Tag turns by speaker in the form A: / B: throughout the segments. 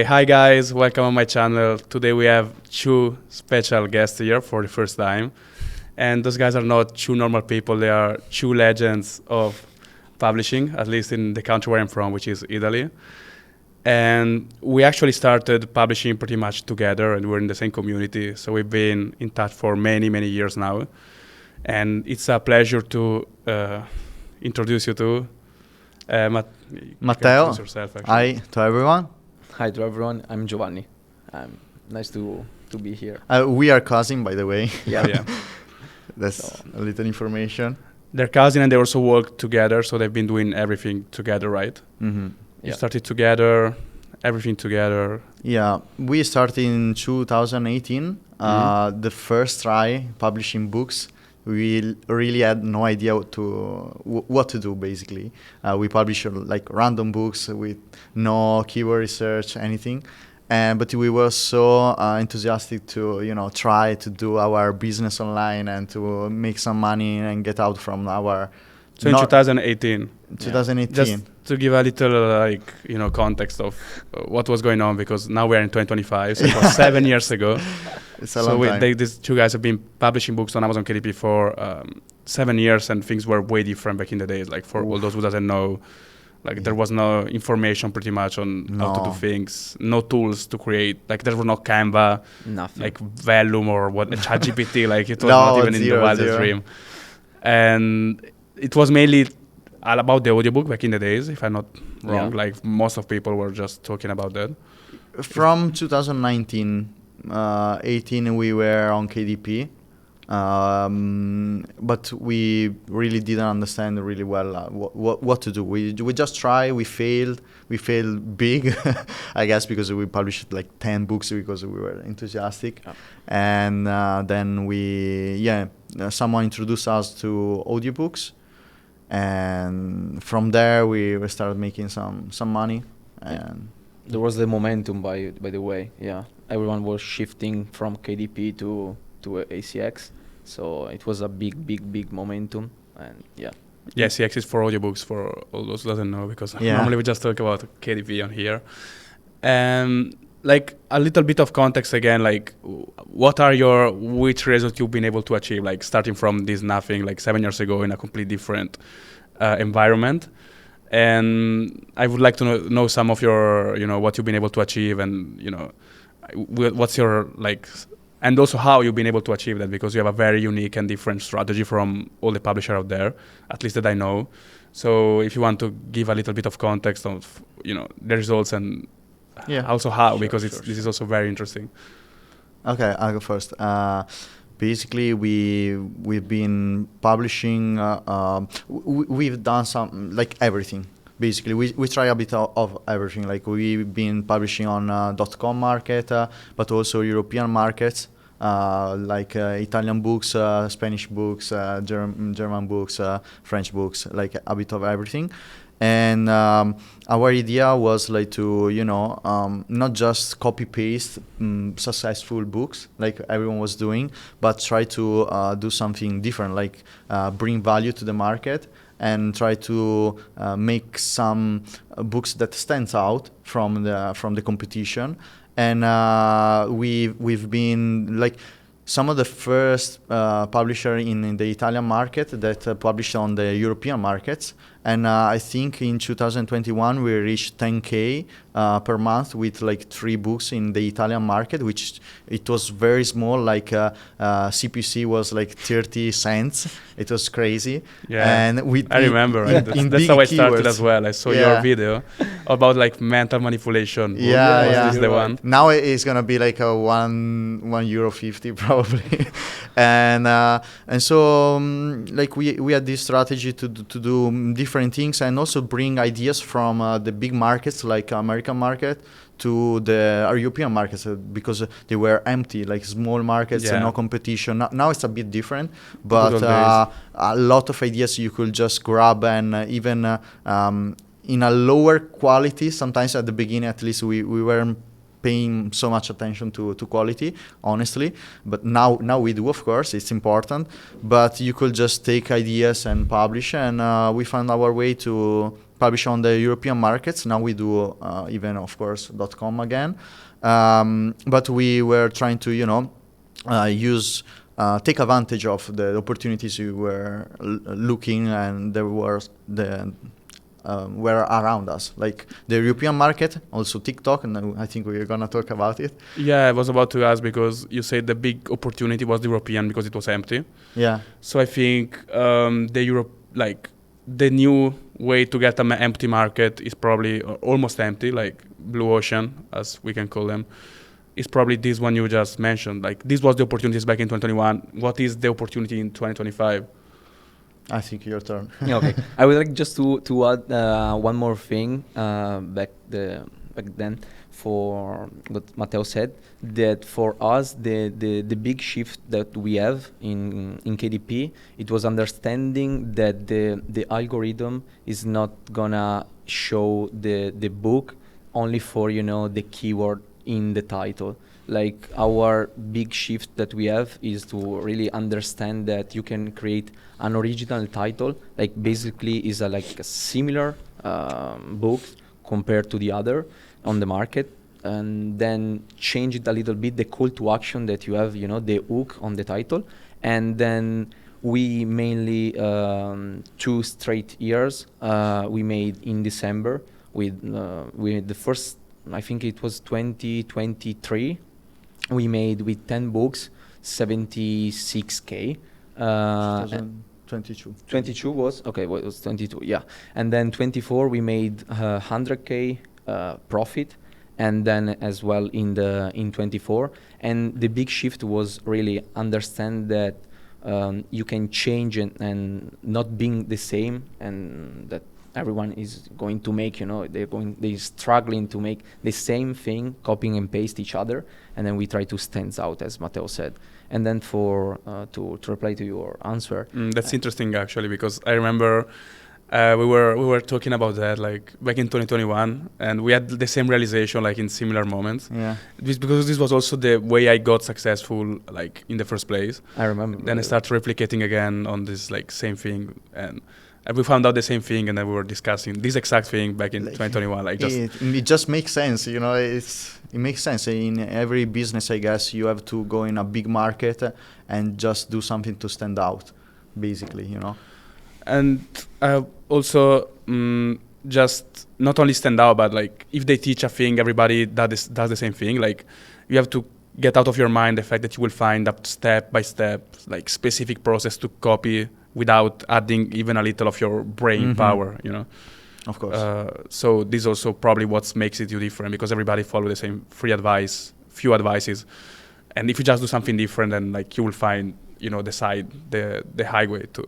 A: Hi guys, welcome on my channel. Today we have two special guests here for the first time. And those guys are not two normal people, they are two legends of publishing, at least in the country where I'm from, which is Italy. And we actually started publishing pretty much together, and we're in the same community. So we've been in touch for many, many years now. And it's a pleasure to introduce you to
B: Matteo.
A: Introduce yourself, actually.
B: Hi to everyone.
C: Hi to everyone, I'm Giovanni. Nice to be here.
B: We are cousins, by the way.
A: Yeah.
B: That's a little information.
A: They're cousins and they also work together, so they've been doing everything together, right?
B: Mm-hmm.
A: You started together, everything together.
B: Yeah, we started in 2018. The first try publishing books. We really had no idea what to do, basically. We published like random books with no keyword research, anything. But we were so enthusiastic to, try to do our business online and to make some money and get out from our...
A: So in 2018.
B: 2018.
A: Just to give a little context of what was going on, because now we're in 2025, so it was 7 years ago.
B: It's a long time.
A: These two guys have been publishing books on Amazon KDP for 7 years, and things were way different back in the days. Like for all those who doesn't know, there was no information pretty much on how to do things, no tools to create. Like there was no Canva,
C: Nothing.
A: like Vellum or what ChatGPT. Like it was not even in the wildest dream. And it was mainly all about the audiobook back in the days, if I'm not wrong.
C: Yeah.
A: Like most of people were just talking about that.
B: From 2019, 18, we were on KDP. But we really didn't understand really well what to do. We just try. We failed big, I guess, because we published like 10 books because we were enthusiastic.
C: Yeah.
B: And then someone introduced us to audiobooks, and from there we started making some money. And
C: there was the momentum, by the way. Yeah, everyone was shifting from KDP to ACX. So it was a big momentum, and yeah.
A: Yeah, CX is for audiobooks, for all those who doesn't know, because normally we just talk about KDP on here. Like a little bit of context again, like which results you've been able to achieve, like starting from this nothing, like 7 years ago in a completely different environment. And I would like to know some of your, what you've been able to achieve, and, what's your, and also how you've been able to achieve that, because you have a very unique and different strategy from all the publishers out there, at least that I know. So if you want to give a little bit of context of, the results and also how, because this is also very interesting.
B: Okay, I'll go first. Basically, we've been publishing. We've done some everything. Basically, we try a bit of everything. Like we've been publishing on .com market, but also European markets, Italian books, Spanish books, German books, French books, like a bit of everything. And our idea was to not just copy paste successful books like everyone was doing, but try to do something different, like bring value to the market and try to make some books that stands out from the competition. And we've been some of the first publisher in the Italian market that published on the European markets. And I think in 2021 we reached 10K per month with 3 books in the Italian market, which it was very small. CPC was 30 cents. It was crazy.
A: Yeah,
B: and
A: I remember. Right? That's how I started as well. I saw your video about mental manipulation.
B: Yeah.
A: Is the one.
B: Now it's gonna be a €1.50 probably. And so we had this strategy to do different things and also bring ideas from the big markets like American market to the European markets because they were empty, small markets and no competition. Now it's a bit different, but a lot of ideas you could just grab, and even in a lower quality. Sometimes at the beginning, at least we weren't paying so much attention to quality, honestly. But now we do, of course, it's important. But you could just take ideas and publish, and we found our way to publish on the European markets. Now we do even, of course, .com again. But we were trying to, use take advantage of the opportunities we were looking, and there was were around us, like the European market, also TikTok, and I think we're gonna talk about it.
A: Yeah, I was about to ask because you said the big opportunity was the European because it was empty.
B: Yeah.
A: So I think the new way to get an empty market is probably almost empty, like blue ocean, as we can call them. Is probably this one you just mentioned. Like this was the opportunities back in 2021. What is the opportunity in 2025?
B: I think your turn.
C: Yeah, okay. I would like just to add one more thing back then for what Matteo said, that for us the big shift that we have in KDP, it was understanding that the algorithm is not gonna show the book only for the keyword in the title. Like our big shift that we have is to really understand that you can create an original title, like basically is a similar book compared to the other on the market, and then change it a little bit, the call to action that you have, the hook on the title. And then we mainly 2 straight years we made in December with the first, I think it was 2023, we made with 10 books 76k.
B: 22.
C: 22 was okay. Well, it was 22, yeah. And then 24 we made 100k profit, and then as well in 24. And the big shift was really understand that you can change and not being the same, and that everyone is going to make, they're struggling to make the same thing, copying and paste each other, and then we try to stand out, as Matteo said. And then for to reply to your answer,
A: that's interesting actually, because I remember we were talking about that like back in 2021, and we had the same realization like in similar moments.
B: Yeah.
A: Because this was also the way I got successful like in the first place.
C: I remember.
A: Then I started replicating again on this like same thing, and we found out the same thing, and then we were discussing this exact thing back in 2021. Like
B: it just makes sense, it makes sense. In every business, I guess, you have to go in a big market and just do something to stand out, basically,
A: And also just not only stand out, but like if they teach a thing, everybody does the same thing. Like you have to get out of your mind the fact that you will find a step by step, like specific process to copy without adding even a little of your brain power,
B: Of course.
A: So this also probably what makes it you different, because everybody follow the same few advices, and if you just do something different, then like you will find the highway to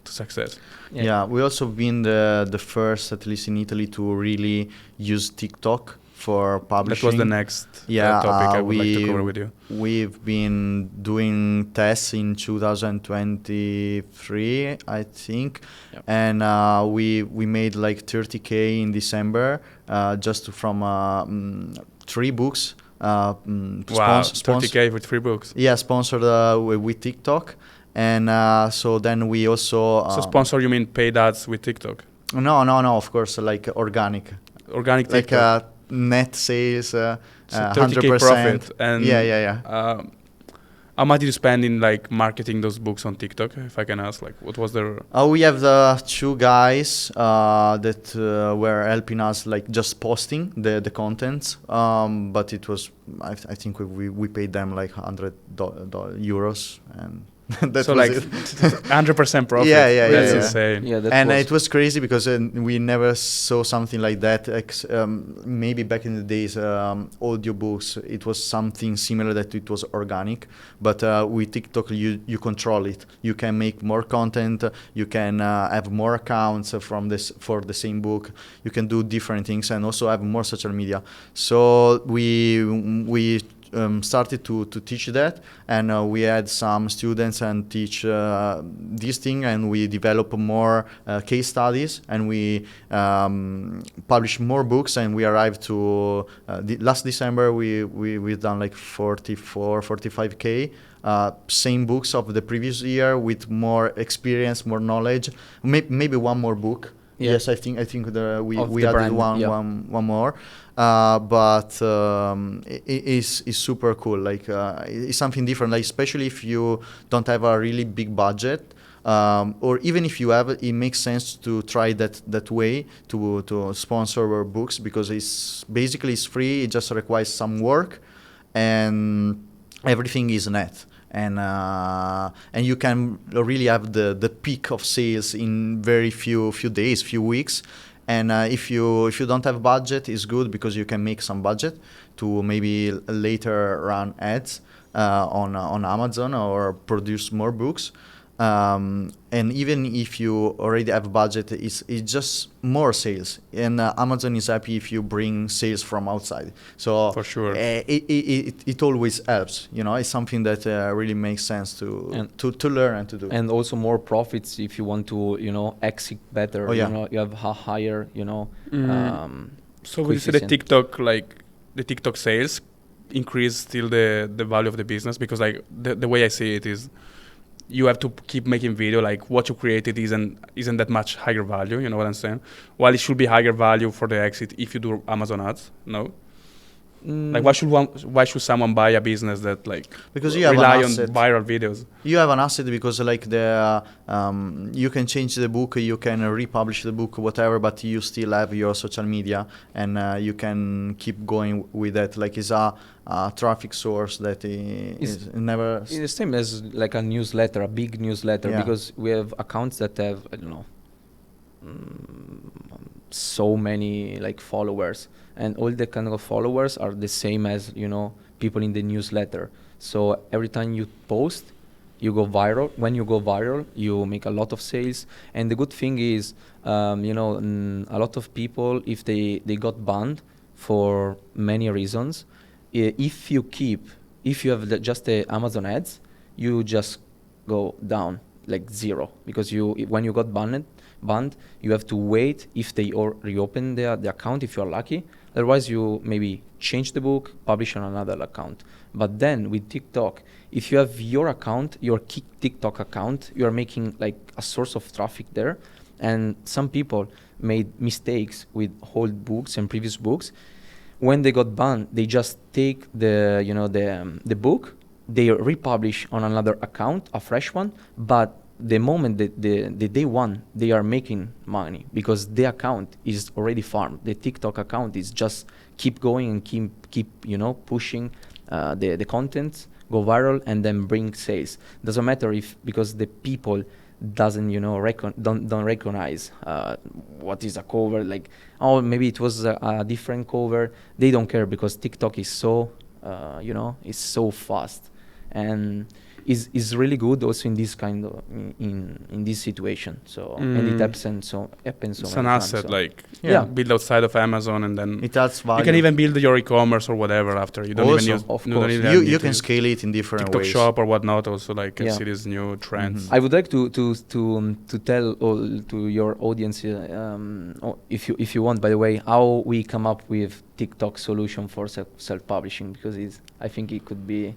A: success.
B: Yeah, we also been the first, at least in Italy, to really use TikTok for publishing.
A: That was the next topic I would like to cover with you.
B: We've been doing tests in 2023, I think, and we made like 30k in December just from 3 books.
A: Wow, 30k with 3 books.
B: Yeah, sponsored with TikTok. And so then we also...
A: so sponsor, you mean paid ads with TikTok?
B: No, of course, like organic.
A: Organic TikTok.
B: Like net sales,
A: so 30k
B: 100%.
A: profit. And
B: yeah.
A: How much did you spend in like marketing those books on TikTok, if I can ask? Like, what was their...
B: We have the 2 guys that were helping us, like just posting the contents. But it was, I think we paid them like €100, and
A: so like 100% profit.
B: Yeah.
A: That's insane.
C: Yeah,
B: and it was crazy because we never saw something like that. Maybe back in the days, audiobooks, it was something similar, that it was organic. But with TikTok, you control it. You can make more content. You can have more accounts for the same book. You can do different things and also have more social media. So we started to teach that, and we had some students and teach this thing, and we develop more case studies, and we publish more books, and we arrived to last December we've done like 45k. Same books of the previous year with more experience, more knowledge, maybe one more book.
C: Yeah.
B: Yes, I think we added
C: brand,
B: one more, but it's super cool. Like it's something different. Like especially if you don't have a really big budget, or even if you have, it makes sense to try that way to sponsor our books, because it's basically it's free. It just requires some work, and everything is net. And you can really have the peak of sales in very few days, few weeks. And if you don't have budget, it's good because you can make some budget to maybe later run ads on Amazon or produce more books. And even if you already have budget, it's just more sales. And Amazon is happy if you bring sales from outside. So
A: For sure.
B: It always helps. You know, it's something that really makes sense to learn and to do.
C: And also more profits if you want to, exit better.
B: Oh, yeah.
C: You have a higher,
A: So would you say the TikTok sales increase still the value of the business? Because like the way I see it is, you have to keep making video, like what you created isn't that much higher value, you know what I'm saying? While it should be higher value for the exit if you do Amazon ads, no? Like why should someone buy a business that like
B: because you have
A: rely
B: an
A: on
B: asset.
A: viral videos?
B: You have an asset because like you can change the book, you can republish the book, whatever, but you still have your social media, and you can keep going with that. Like it's a traffic source that is never.
C: It's the same as like a newsletter, a big newsletter,
B: Yeah.
C: because we have accounts that have, I don't know, so many like followers, and all the kind of followers are the same as people in the newsletter. So every time you post, you go viral. When you go viral, you make a lot of sales. And the good thing is, a lot of people, if they got banned for many reasons, if you have just the Amazon ads, you just go down like zero, because when you got banned, you have to wait if they reopen the account if you're lucky. Otherwise, you maybe change the book, publish on another account. But then with TikTok, if you have your account, your TikTok account, you are making like a source of traffic there. And some people made mistakes with old books and previous books. When they got banned, they just take the book, they republish on another account, a fresh one, but the moment that the day one, they are making money because the account is already farmed. The TikTok account is just keep going and keep pushing the content, go viral, and then bring sales. Doesn't matter because the people doesn't don't recognize what is a cover, like maybe it was a different cover. They don't care because TikTok is so is so fast, and is really good also in this kind of in this situation. So and it happens so
A: It's
C: many
A: an
C: times,
A: asset,
C: so.
A: like
C: Yeah.
A: build outside of Amazon, and then
B: It adds value.
A: you can even build your e-commerce or whatever after. You don't
B: Also,
A: even use,
C: of
A: you don't
C: course.
A: even
B: You
A: need to
B: can
A: use
B: scale it in different
A: TikTok
B: ways.
A: shop or whatnot. Also, like
C: Yeah.
A: see these new trends.
C: I would like to tell all to your audience, if you want, by the way, how we come up with TikTok solution for self-publishing, because I think it could be,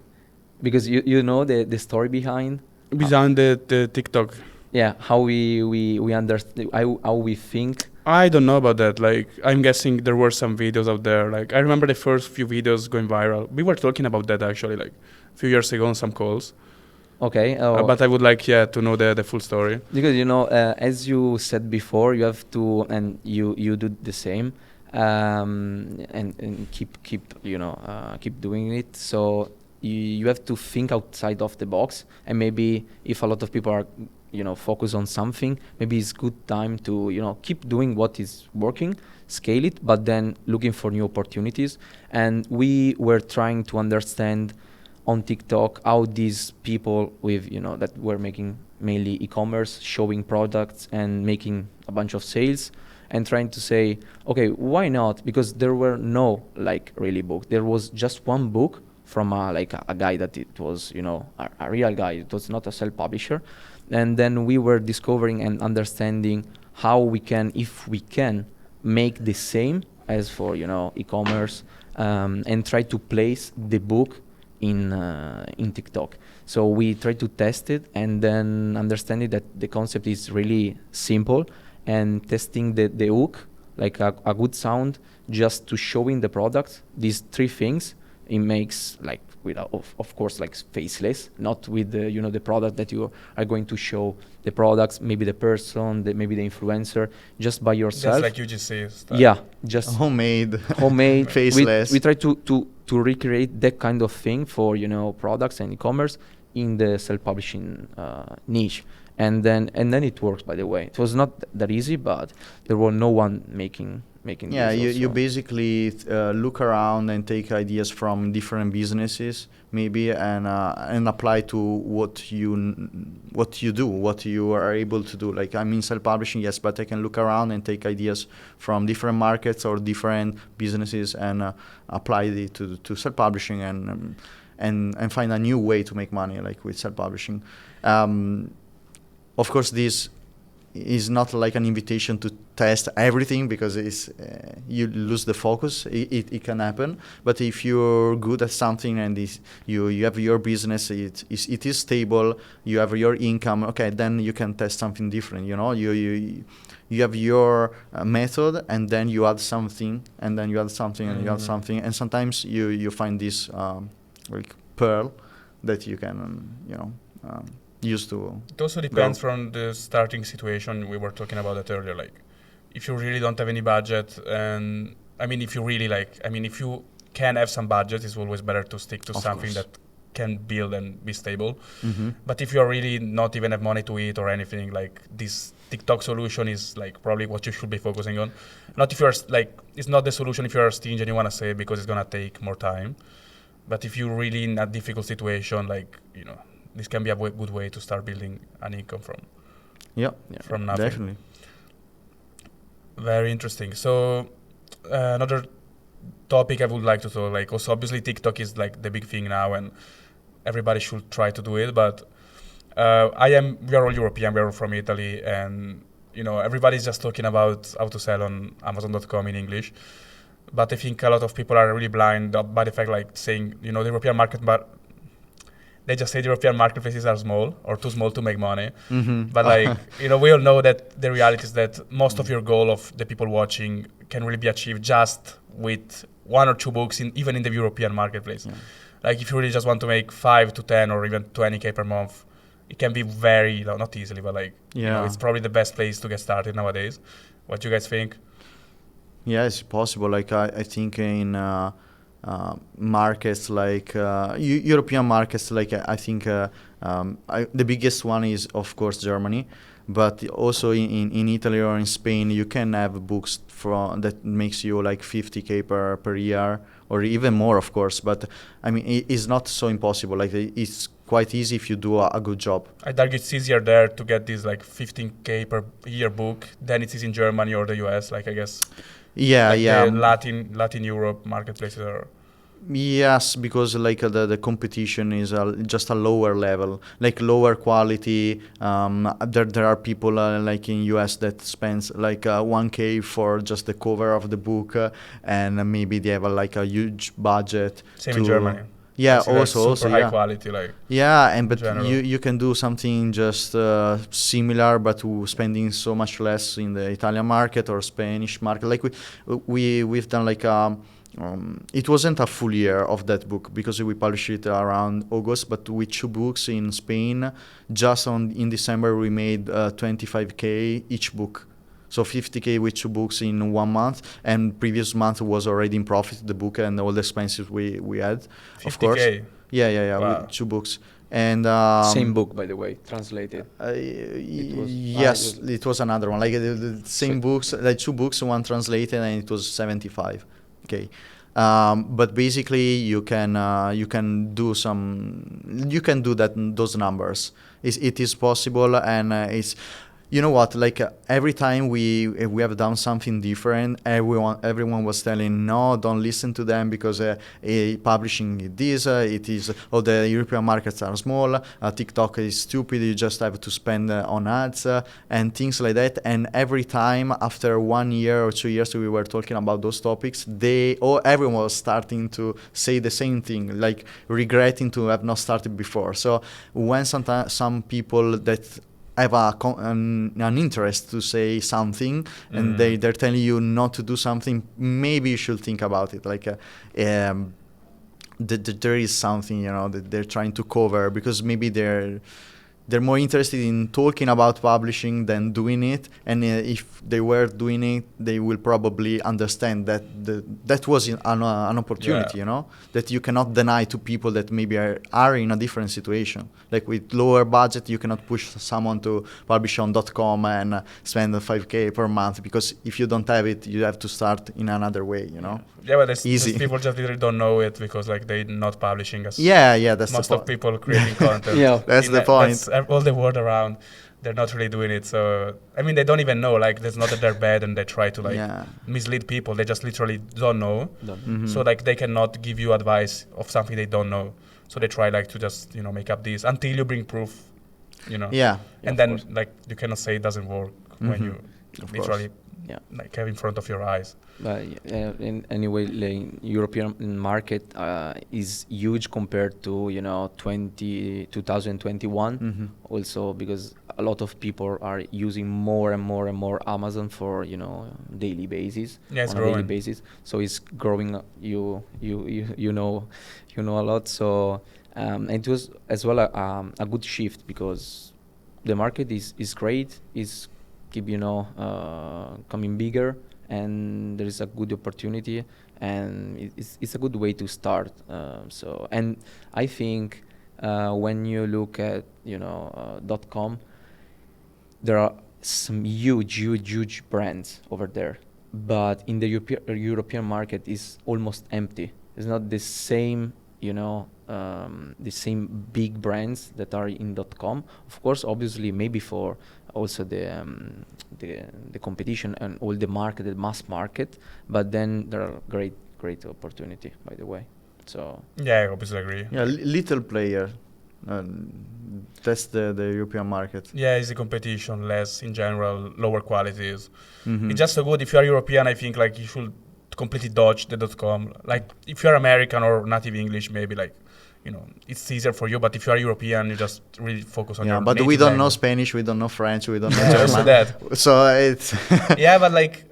C: because you know the story behind
A: the TikTok.
C: Yeah, how we understand how we think.
A: I don't know about that. Like, I'm guessing there were some videos out there. Like, I remember the first few videos going viral. We were talking about that actually, like a few years ago on some calls.
C: Okay.
A: But I would like, to know the full story.
C: Because as you said before, you have to, and you do the same, and keep doing it. So you have to think outside of the box, and maybe if a lot of people are focus on something, maybe it's good time to keep doing what is working, scale it, but then looking for new opportunities. And we were trying to understand on TikTok how these people with that were making mainly e-commerce, showing products and making a bunch of sales, and trying to say, okay, why not? Because there were no really books. There was just one book from a guy that it was, a real guy. It was not a self-publisher. And then we were discovering and understanding how we can, if we can, make the same as for, e-commerce, and try to place the book in TikTok. So we try to test it and then understanding that the concept is really simple, and testing the hook, like a good sound, just to showing the product. These three things, it makes like, without of course, like faceless, not with the the product that you are going to show, the products, maybe the person, maybe the influencer, just by yourself.
A: Just like you just say.
C: Yeah, just
B: homemade,
C: faceless. We try to recreate that kind of thing for products and e-commerce in the self-publishing niche. And then it works, by the way. It was not that easy, but there was no one making
B: yeah, you basically look around and take ideas from different businesses, maybe, and apply to what you do, what you are able to do. Like, I'm in self-publishing, yes, but I can look around and take ideas from different markets or different businesses and apply it to self-publishing and find a new way to make money, like with self-publishing. Of course, this is not like an invitation to test everything, because it's you lose the focus. It can happen, but if you're good at something and you have your business, it is stable, you have your income, okay, then you can test something different. You have your method, and then you add something, and then you add something, and you add something, and sometimes you find this like pearl that you can used to.
A: It also depends from the starting situation. We were talking about that earlier. Like, if you really don't have any budget, and if you can have some budget, it's always better to stick to something that can build and be stable.
B: Mm-hmm.
A: But if you're really not even have money to eat or anything, like, this TikTok solution is like probably what you should be focusing on. Not if you're like, it's not the solution if you're stingy and you want to save, because it's gonna take more time. But if you're really in a difficult situation, like, this can be a good way to start building an income from nothing.
B: Definitely.
A: Very interesting. So another topic I would like to talk, like, also obviously TikTok is like the big thing now, and everybody should try to do it. But we are all European, we are all from Italy, and everybody's just talking about how to sell on Amazon.com in English. But I think a lot of people are really blind by the fact, like, saying the European market, but they just say the European marketplaces are small or too small to make money.
B: Mm-hmm.
A: But like, we all know that the reality is that most of your goal of the people watching can really be achieved just with 1 or 2 books, even in the European marketplace. Yeah. Like, if you really just want to make 5 to 10 or even 20K per month, it can be very, not easily, but like, it's probably the best place to get started nowadays. What do you guys think?
B: Yeah, it's possible. Like, I think in markets like European markets, like I think the biggest one is of course Germany, but also in Italy or in Spain you can have books that makes you like 50K per year or even more, of course. But it's not so impossible. Like, it's quite easy if you do a good job.
A: I'd argue it's easier there to get this like 15K per year book than it is in Germany or the US, like, I guess.
B: Yeah,
A: like
B: yeah.
A: The Latin Europe marketplaces are.
B: Yes, because like the competition is just a lower level, like lower quality. There are people like in US that spends like 1K for just the cover of the book, and maybe they have like a huge budget.
A: Same in Germany.
B: Yeah,
A: super
B: also
A: high quality, like.
B: Yeah, but you can do something just similar, but spending so much less in the Italian market or Spanish market. Like we've done like it wasn't a full year of that book because we published it around August, but with 2 books in Spain, just in December we made 25K each book. So 50K with 2 books in 1 month, and previous month was already in profit, the book and all the expenses we had,
A: 50K.
B: Of course. Yeah,
A: wow.
B: With 2 books. And
C: same book, by the way, translated.
B: It was another one, like the same books, like 2 books, one translated, and it was 75K. But basically, you can do those numbers. It is possible, and you know what? Like every time we have done something different, everyone was telling no, don't listen to them because publishing this, it is the European markets are small. TikTok is stupid. You just have to spend on ads and things like that. And every time after 1 year or 2 years, we were talking about those topics. Everyone was starting to say the same thing, like regretting to have not started before. So when some people that have an interest to say something and they're telling you not to do something, maybe you should think about it. Like there is something, that they're trying to cover, because maybe they're more interested in talking about publishing than doing it. And if they were doing it, they will probably understand that that was an opportunity, that you cannot deny to people that maybe are in a different situation. Like with lower budget, you cannot push someone to publish on .com and spend 5K per month, because if you don't have it, you have to start in another way,
A: Yeah, but there's
B: Easy.
A: people just literally don't know it because like they're not publishing as
B: That's
A: most
B: the
A: of people creating content.
B: That's the point.
A: That's all the world around. They're not really doing it. So, I mean, they don't even know. Like, it's not that they're bad and they try to mislead people. They just literally don't know. So, like, they cannot give you advice of something they don't know. So they try like to just, make up this until you bring proof, And then like you cannot say it doesn't work when you literally like have in front of your eyes.
C: But anyway, like, European market is huge compared to 2021. Also because a lot of people are using more and more and more Amazon for daily basis.
A: Yeah, it's
C: on
A: growing.
C: A daily basis. So it's growing. You know a lot. So it was as well a good shift, because the market is great. Is keep coming bigger, and there is a good opportunity, and it's a good way to start. And I think when you look at .com, there are some huge brands over there, but in the European market is almost empty. It's not the same the same big brands that are in .com. Of course, obviously, maybe for also the competition and all the market, the mass market, but then there are great opportunity, by the way. So
A: yeah, I obviously agree.
B: Yeah, little player. That's the European market.
A: Yeah, it's the competition, less in general, lower qualities. It's just so good. If you are European, I think like you should completely dodge the .com. Like if you're American or native English, maybe like it's easier for you. But if you are European, you just really focus on your
B: but
A: native
B: we don't
A: language.
B: know Spanish, we don't know French, we don't know
A: Also
B: German.
A: that.
B: So it's
A: yeah, but like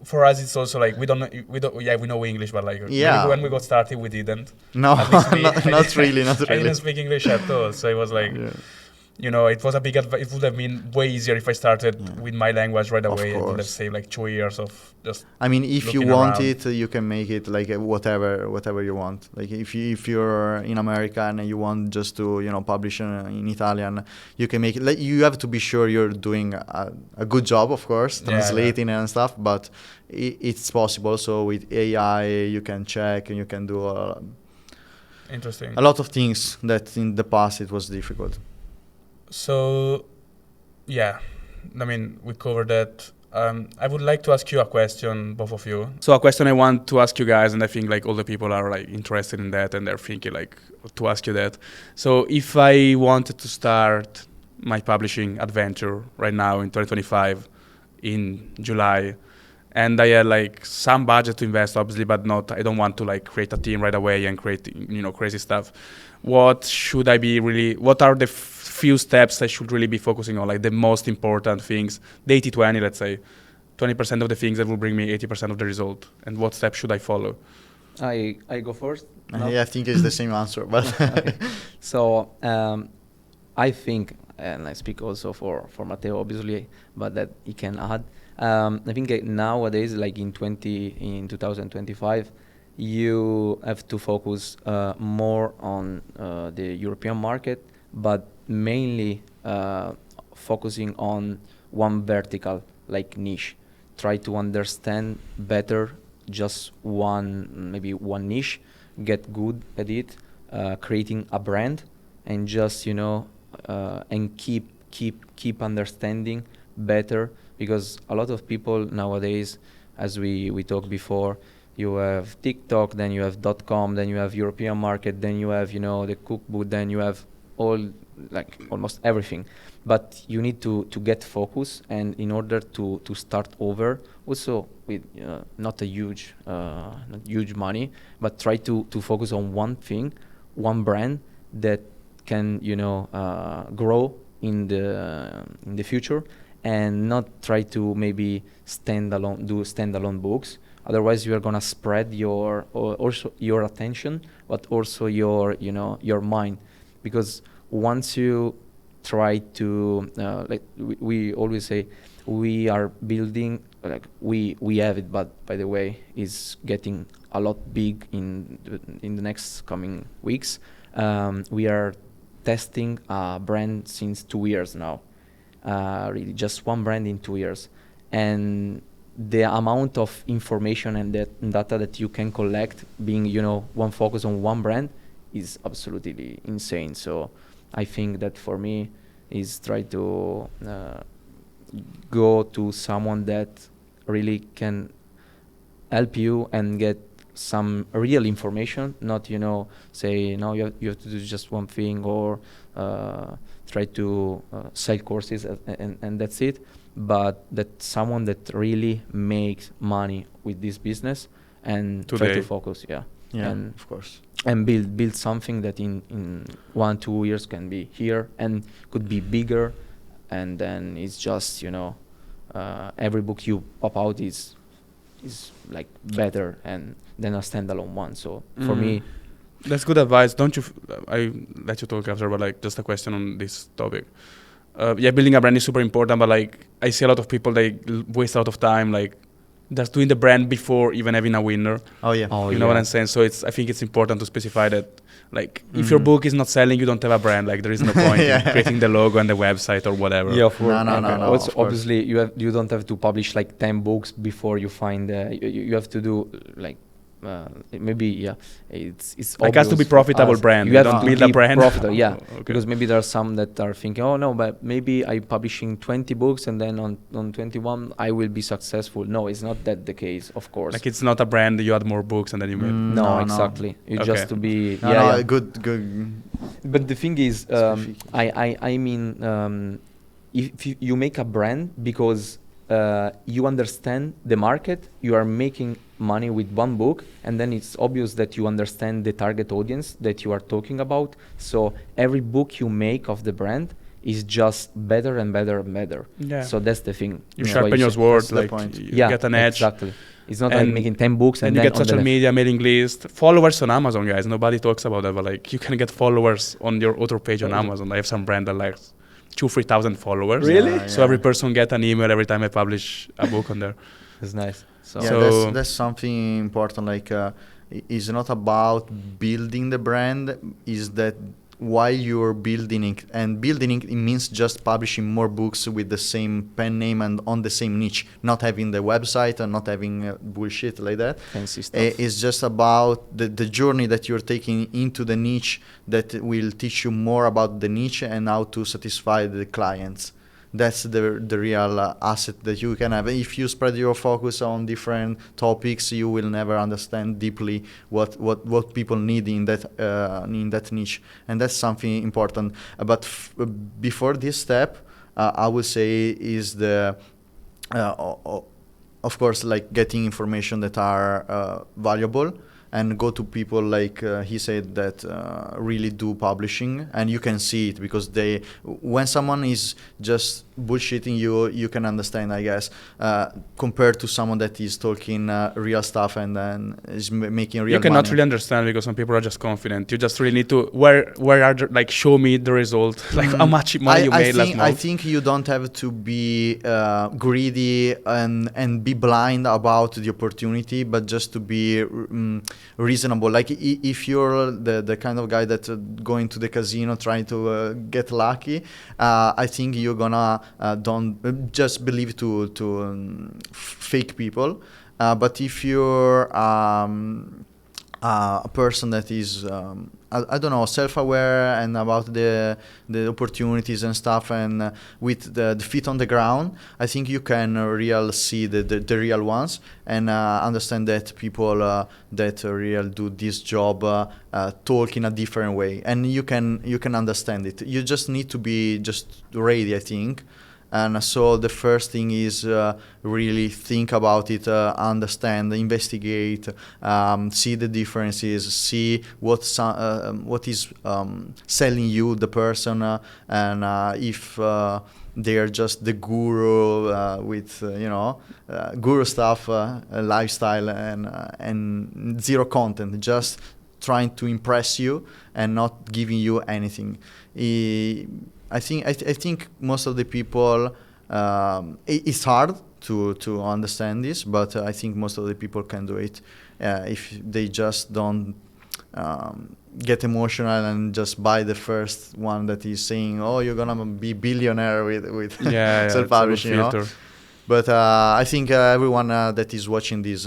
A: for us, it's also like we know English, but like when we got started, we didn't.
B: No,
A: At least me,
B: not really.
A: I didn't speak English at all, so it was like. It was a big it would have been way easier if I started with my language right away. It would have saved like 2 years of just.
B: I mean, if you want it, you can make it like whatever you want. Like if you're in America and you want just to publish in Italian, you can make it. Like you have to be sure you're doing a good job, of course, translating and stuff. But it's possible. So with AI, you can check and you can do
A: interesting
B: a lot of things that in the past it was difficult.
A: So, yeah, I mean, we covered that. I would like to ask you a question, both of you. So a question I want to ask you guys, and I think like all the people are like interested in that, and they're thinking like to ask you that. So if I wanted to start my publishing adventure right now in 2025 in July, and I had like some budget to invest, obviously, but I don't want to like create a team right away and create crazy stuff. What are the few steps I should really be focusing on, like the most important things, the 80-20, let's say, 20% of the things that will bring me 80% of the result, and what steps should I follow?
C: I go first?
B: No? Yeah, I think it's the same answer, but
C: okay. So I think, and I speak also for Matteo, obviously, but that he can add, I think nowadays, like in 2025, you have to focus more on the European market, but mainly focusing on one vertical, like niche. Try to understand better just maybe one niche, get good at it, creating a brand, and just and keep keep understanding better, because a lot of people nowadays, as we talked before, you have TikTok, then you have .com, then you have European market, then you have the cookbook, then you have all, like, almost everything. But you need to get focus, and in order to start over, also with not huge money, but try to focus on one thing, one brand that can grow in the future, and not try to maybe do standalone books. Otherwise, you are gonna spread also your attention, but also your mind, because once you try to like we always say, we are building, like we have it, but by the way, is getting a lot big in the next coming weeks. We are testing a brand since 2 years now, really just one brand in 2 years, and the amount of information and data that you can collect, being one focus on one brand, is absolutely insane. So I think that for me is try to go to someone that really can help you and get some real information, not say no, you have to do just one thing, or try to sell courses and that's it, but that someone that really makes money with this business and try to focus, and
B: of course,
C: and build something that in 1-2 years can be here and could be bigger, and then it's just every book you pop out is like better and than a standalone one. So for me,
A: that's good advice. Don't you? I let you talk after, but like just a question on this topic. Building a brand is super important, but like I see a lot of people, they waste a lot of time like just doing the brand before even having a winner. You know what I'm saying? So I think it's important to specify that, like, if your book is not selling, you don't have a brand. Like, there is no point in creating the logo and the website or whatever.
C: Yeah, of course.
B: No.
C: Also, obviously, you don't have to publish like 10 books before you find. You have to do like maybe it's
A: like, has to be profitable brand.
C: You have
A: don't
C: to
A: build a brand.
C: Profitable, yeah.
A: Okay.
C: Because maybe there are some that are thinking, oh no, but maybe I'm publishing 20 books and then on 21 I will be successful. No, it's not that the case, of course.
A: Like, it's not a brand. You add more books and then you made.
C: No, exactly. You just to be.
B: Good.
C: But the thing is, I mean, if you make a brand because you understand the market, you are making money with one book, and then it's obvious that you understand the target audience that you are talking about. So every book you make of the brand is just better and better and better. Yeah. So that's the thing.
A: You sharpen your words, like you get an edge.
C: Exactly. It's not like making 10 books and
A: then you get social media, mailing list, followers on Amazon, guys. Nobody talks about that, but like you can get followers on your author page on Amazon. I have some brand that like 2,000-3,000 followers.
C: Really?
A: So every person get an email every time I publish a book on there.
C: That's nice.
B: So that's something important. Like, it's not about building the brand. Is that while you're building it, and building it means just publishing more books with the same pen name and on the same niche, not having the website and not having bullshit like that.
C: Fancy stuff.
B: It's just about the journey that you're taking into the niche that will teach you more about the niche and how to satisfy the clients. That's the real asset that you can have. If you spread your focus on different topics, you will never understand deeply what people need in that niche, and that's something important. But before this step, I would say is the of course, like, getting information that are valuable, and go to people like he said that really do publishing, and you can see it because when someone is just bullshitting you can understand, I guess, compared to someone that is talking real stuff and then is making real money.
A: You cannot really understand because some people are just confident. You just really need to where are like, show me the result, like how much money you made last month.
B: I think you don't have to be greedy and be blind about the opportunity, but just to be reasonable. Like, if you're the kind of guy that's going to the casino trying to get lucky, I think you're gonna don't just believe to fake people. But if you're a person that is I don't know, self-aware and about the opportunities and stuff, and with the feet on the ground, I think you can real see the real ones, and understand that people that real do this job talk in a different way, and you can understand it. You just need to be just ready, I think. And so the first thing is really think about it, understand, investigate, see the differences, see what is selling you, the person, and if they are just the guru with guru stuff, lifestyle, and zero content, just trying to impress you and not giving you anything. I think most of the people, it's hard to understand this, but I think most of the people can do it if they just don't get emotional and just buy the first one that is saying, "Oh, you're gonna be billionaire with self-publishing." You know? But I think everyone that is watching this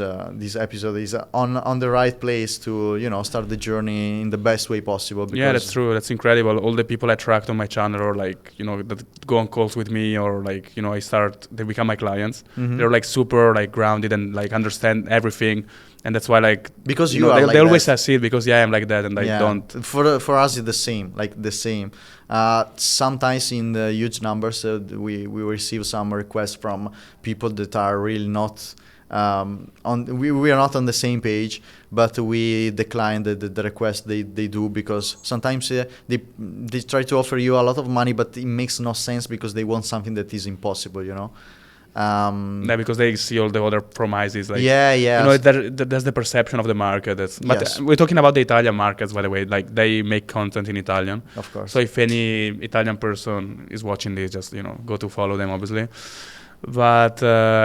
B: episode is on the right place to start the journey in the best way possible.
A: Yeah, that's true. That's incredible. All the people I attract on my channel, or that go on calls with me, or they become my clients.
B: Mm-hmm.
A: They're super grounded and understand everything, and that's why
B: because
A: they always succeed because I'm like that, and I don't.
B: For us, it's the same. Sometimes in the huge numbers, we receive some requests from people that are really not we are not on the same page, but we decline the request they do, because sometimes they try to offer you a lot of money, but it makes no sense because they want something that is impossible,
A: because they see all the other promises. That's the perception of the market. But we're talking about the Italian markets, by the way. They make content in Italian,
B: of course.
A: So if any Italian person is watching this, just go to follow them, obviously. But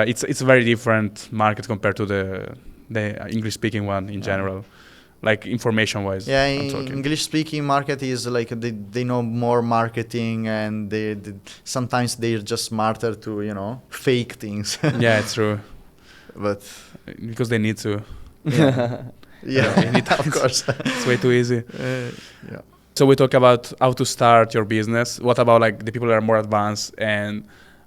A: it's a very different market compared to the English-speaking one in general. Information-wise.
B: Yeah, English-speaking market is they know more marketing, and they sometimes they're just smarter to fake things.
A: Yeah, it's true.
B: But
A: because they need to.
B: Yeah, of course.
A: It's way too easy.
B: Yeah.
A: So we talk about how to start your business. What about the people that are more advanced, and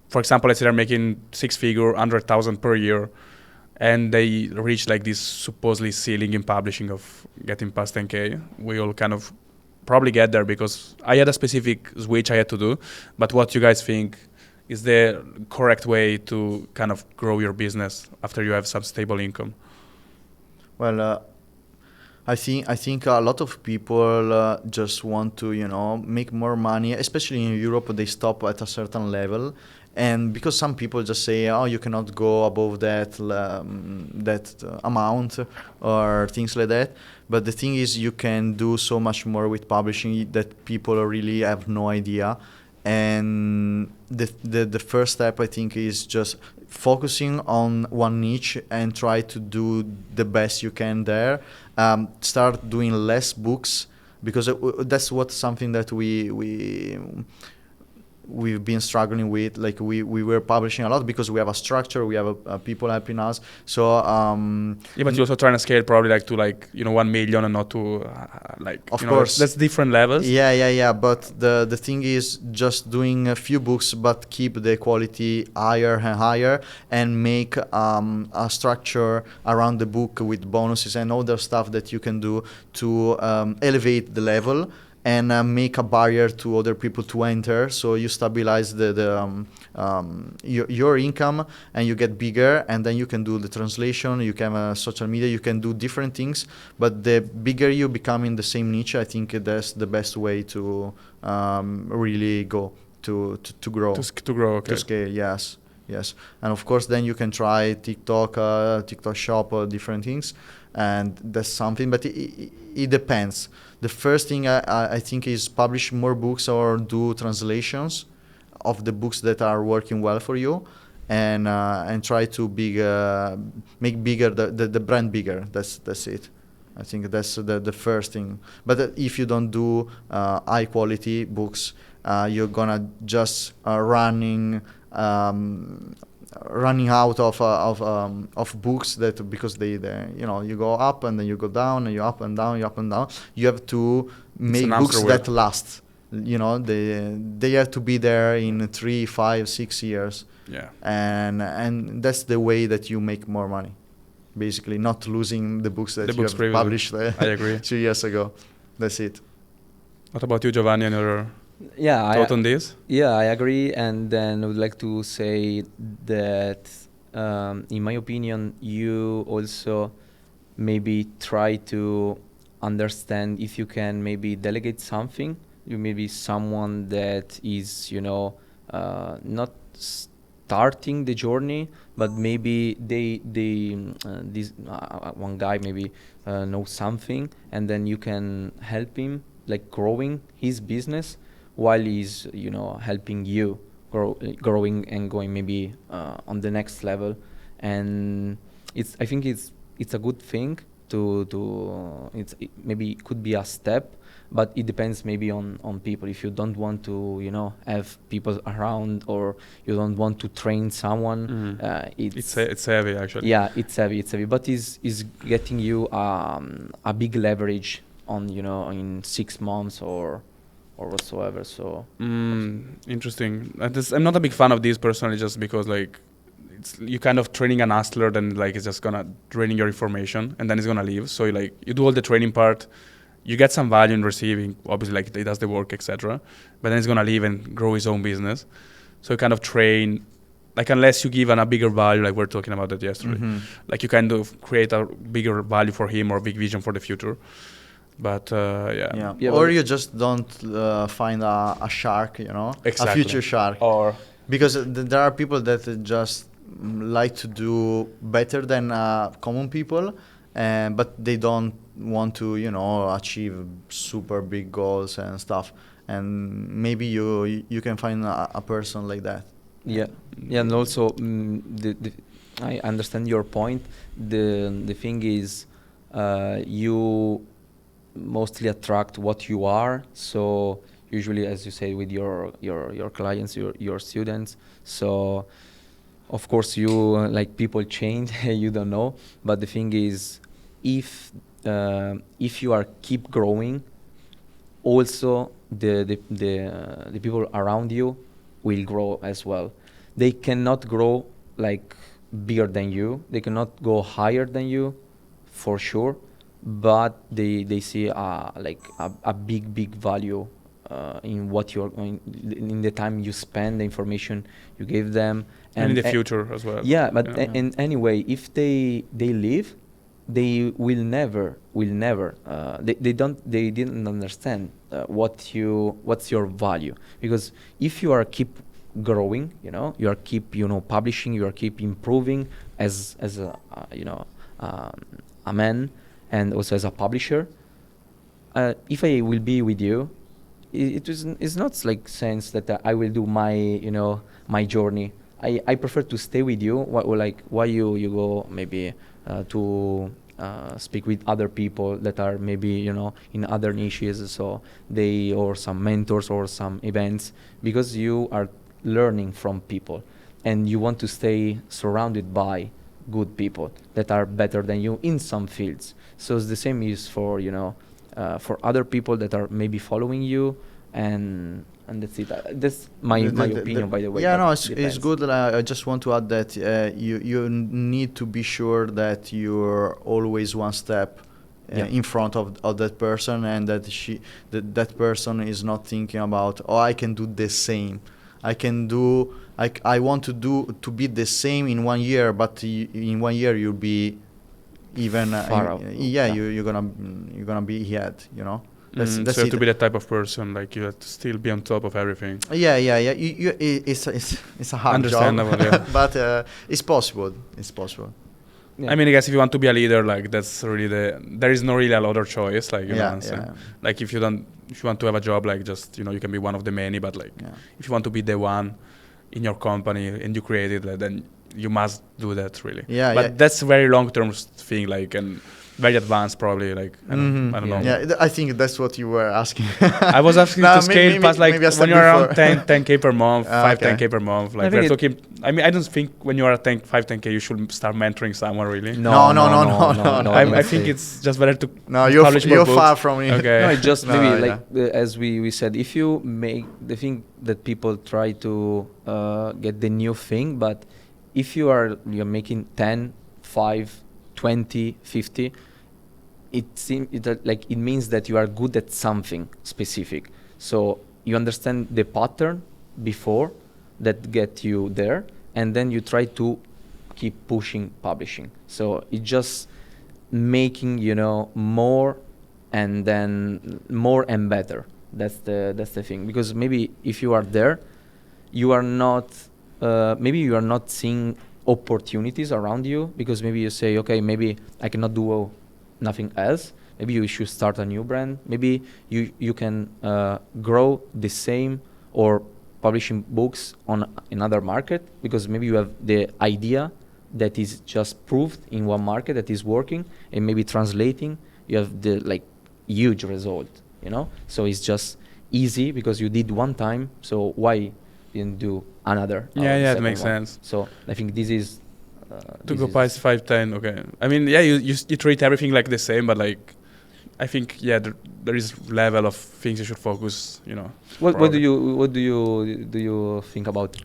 A: for example, let's say they're making 6-figure, 100,000 per year, and they reach this supposedly ceiling in publishing of getting past 10K. We all kind of probably get there because I had a specific switch I had to do. But what you guys think is the correct way to kind of grow your business after you have some stable income?
B: Well, I think a lot of people just want to make more money, especially in Europe. They stop at a certain level. And because some people just say, "Oh, you cannot go above that amount," or things like that. But the thing is, you can do so much more with publishing that people really have no idea. And the first step, I think, is just focusing on one niche and try to do the best you can there. Start doing less books, because that's something that we've been struggling with. We were publishing a lot because we have a structure, we have people helping us. So
A: but you're also trying to scale probably to 1 million, and not to
B: of course
A: that's different levels.
B: Yeah. But the thing is just doing a few books, but keep the quality higher and higher, and make a structure around the book with bonuses and other stuff that you can do to elevate the level, and make a barrier to other people to enter. So you stabilize your income, and you get bigger, and then you can do the translation, you can have social media, you can do different things. But the bigger you become in the same niche, I think that's the best way to really go to grow.
A: To grow, okay.
B: To scale, yes. And of course, then you can try TikTok Shop, or different things. And that's something, but it depends. The first thing I think is publish more books, or do translations of the books that are working well for you, and try to make bigger the brand bigger. That's it. I think that's the first thing. But if you don't do high quality books, you're gonna just running running out of books that because they you go up and then you go down and you up and down, you up and down. You have to make books that last. They have to be there in 3, 5, 6 years.
A: Yeah.
B: And that's the way that you make more money. Basically, not losing the books that you have published
A: I agree.
B: 2 years ago. That's it.
A: What about you, Giovanni, and your thought on this?
C: Yeah, I agree. And then I would like to say that, in my opinion, you also maybe try to understand if you can maybe delegate something. You maybe someone that is, not starting the journey, but maybe this one guy maybe knows something, and then you can help him like growing his business while he's helping you growing and going maybe on the next level. And I think it's a good thing maybe it could be a step, but it depends maybe on people. If you don't want to have people around, or you don't want to train someone,
A: it's heavy actually.
C: Yeah, it's heavy, but is getting you a big leverage on in 6 months or whatsoever. So
A: interesting. I'm not a big fan of this personally, just because like you kind of training an hustler, then like it's just gonna draining your information and then it's gonna leave. So like you do all the training part, you get some value in receiving, obviously, like he does the work, etc. But then he's gonna leave and grow his own business. So you kind of train, like unless you give a bigger value, like we were talking about that yesterday, like you kind of create a bigger value for him or big vision for the future. But yeah,
B: or you just don't find a shark,
A: exactly.
B: A future shark,
A: or
B: because there are people that just like to do better than common people, but they don't want to achieve super big goals and stuff, and maybe you can find a person like that.
C: And also I understand your point. The thing is, you mostly attract what you are. So usually, as you say, with your clients, your students. So of course you like people change. You don't know, but the thing is, if you are keep growing, also the people around you will grow as well. They cannot grow like bigger than you. They cannot go higher than you, for sure. But they see like a big value in what you're going, in the time you spend, the information you give them,
A: and in the future as well.
C: Yeah, but and anyway, if they leave, they will never they didn't understand what's your value. Because if you are keep growing, you are keep publishing, you are keep improving as a man, and also as a publisher, if I will be with you, it's not like sense that I will do my journey. I prefer to stay with you. Why you go maybe to speak with other people that are maybe in other niches, so or some mentors or some events, because you are learning from people and you want to stay surrounded by good people that are better than you in some fields. So it's the same is for for other people that are maybe following you, and that's it. That's my opinion, by the way.
B: Yeah, no, it's good. I just want to add that you need to be sure that you're always one step in front of that person, and that that person is not thinking about, I can do the same. I want to be the same in 1 year, but in 1 year you'll be even
C: far out.
B: You're gonna be ahead. That's
A: so you have to be that type of person. Like you have to still be on top of everything.
B: Yeah. It's a hard
A: Understandable,
B: job,
A: yeah.
B: but it's possible. It's possible.
C: Yeah.
A: I mean, I guess if you want to be a leader, like that's really there is no really a lot of choice. Like like if you want to have a job, like just you can be one of the many, but like if you want to be the one in your company and you create it, then you must do that really. But that's a very long-term thing. Like, and very advanced, probably. Like I don't know.
B: Yeah, I think that's what you were asking.
A: I was asking
B: No,
A: to scale past like
B: maybe I said
A: when you're around
B: before.
A: 10k per month, 5
B: Okay.
A: 10k per month. Like
C: I think
A: we're talking. I mean, I don't think when you are at 5 10k you should start mentoring someone really.
B: No,
A: I
C: don't
A: think
C: say.
A: it's just better to
B: No,
A: publish more
B: you're
A: books.
B: far from it.
A: Okay.
C: No, it's just
B: No,
C: maybe
B: yeah.
C: like as we said, if you make the thing that people try to get the new thing, but if you're making 10, 5, 20, 50, it means that you are good at something specific. So you understand the pattern before that get you there, and then you try to keep pushing publishing. So it's just making more and then more and better. That's the thing, because maybe if you are there, you are not maybe you are not seeing opportunities around you, because maybe you say, okay, maybe I cannot do nothing else. Maybe you should start a new brand. Maybe you can grow the same or publishing books on another market, because maybe you have the idea that is just proved in one market that is working, and maybe translating you have the huge result, so it's just easy because you did one time, so why didn't do another?
A: Yeah, it
C: second
A: makes
C: one?
A: sense.
C: So I think this is
A: To go past 5 10, okay. I mean, yeah, you treat everything like the same, but like I think there is level of things you should focus.
C: what do you think about?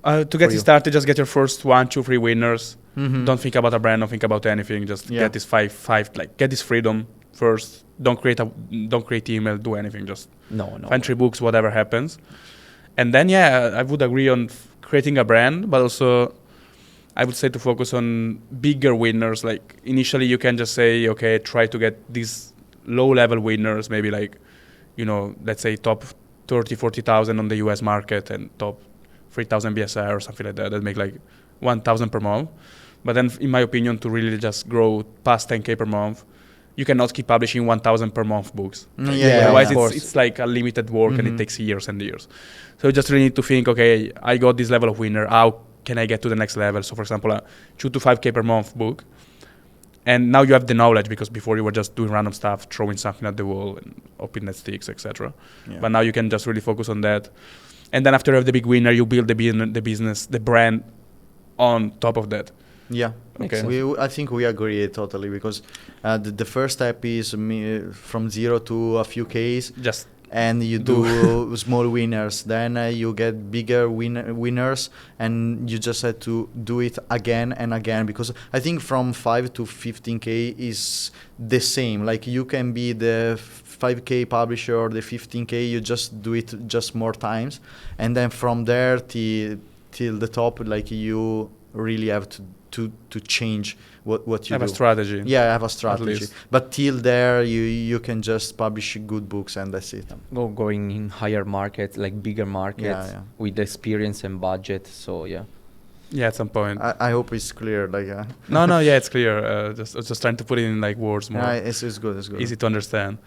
A: To get it started, just get your first 1, 2, 3 winners.
B: Mhm.
A: Don't think about a brand. Don't think about anything. Just
B: Yeah.
A: get this get this freedom first. Don't create email. Do anything. Just
C: No.
A: find 3 books, whatever happens. And then I would agree on creating a brand, but also I would say to focus on bigger winners. Like initially, you can just say, okay, try to get these low-level winners, maybe let's say top 30, 40,000 on the US market and top 3,000 BSR or something like that. That make like 1,000 per month. But then, in my opinion, to really just grow past 10k per month, you cannot keep publishing 1,000 per month books. Otherwise, it's like a limited work and it takes years and years. So you just really need to think, okay, I got this level of winner. How can I get to the next level? So, for example, a 2 to 5k per month book. And now you have the knowledge, because before you were just doing random stuff, throwing something at the wall and hoping that sticks, etc.
B: Yeah.
A: But now you can just really focus on that. And then after you have the big winner, you build the business, the brand on top of that.
B: Yeah,
A: Okay.
B: I think we agree totally, because the first step is from 0 to a few Ks,
A: Just
B: and you do small winners. Then you get bigger winners, and you just have to do it again and again, because I think from 5 to 15k is the same. Like you can be the 5k publisher or the 15k, you just do it just more times, and then from there till the top, like you really have to change what you
A: have
B: do.
A: a strategy.
B: Yeah, I have a strategy.
A: least.
B: But till there, you can just publish good books and that's it.
C: Going in higher markets, like bigger markets,
B: Yeah.
C: with experience and budget. So yeah.
A: Yeah, at some point.
B: I hope it's clear. Like,
A: No, yeah, it's clear. Just trying to put it in like words more
B: it's good. It's good.
A: easy to understand.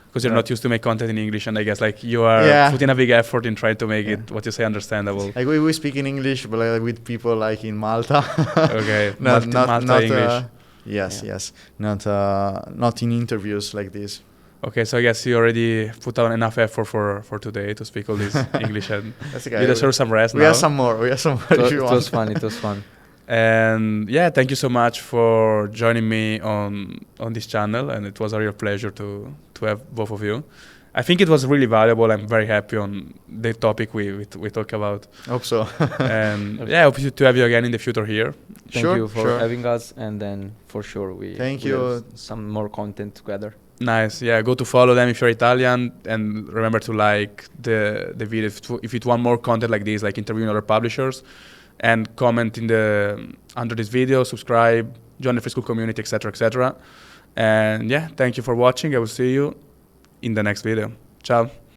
A: Because you're
B: Yeah.
A: not used to make content in English, and I guess like you are putting a big effort in trying to make
B: Yeah.
A: it what you say understandable.
B: Like we speak in English, but like with people like in Malta.
A: Okay,
B: not
A: Malta English.
B: Yes. Not in interviews like this.
A: Okay, so I guess you already put out enough effort for today to speak all this English, and
B: That's okay.
A: you deserve some rest
B: We
A: now.
B: have some more. If you
C: It
B: want.
C: was fun. It was fun.
A: And yeah, thank you so much for joining me on this channel, and it was a real pleasure to have both of you. I think it was really valuable. I'm very happy on the topic we talk about.
B: Hope so.
A: And yeah, I hope to have you again in the future here.
C: Thank you for having us, and then for sure we
B: Thank
C: we
B: you.
C: have some more content together.
A: Nice. Yeah, go to follow them if you're Italian, and remember to like the video if you want more content like this, like interviewing other publishers, and comment under this video, subscribe, join the free Skool community, etc., etc. And yeah, thank you for watching. I will see you in the next video. Ciao.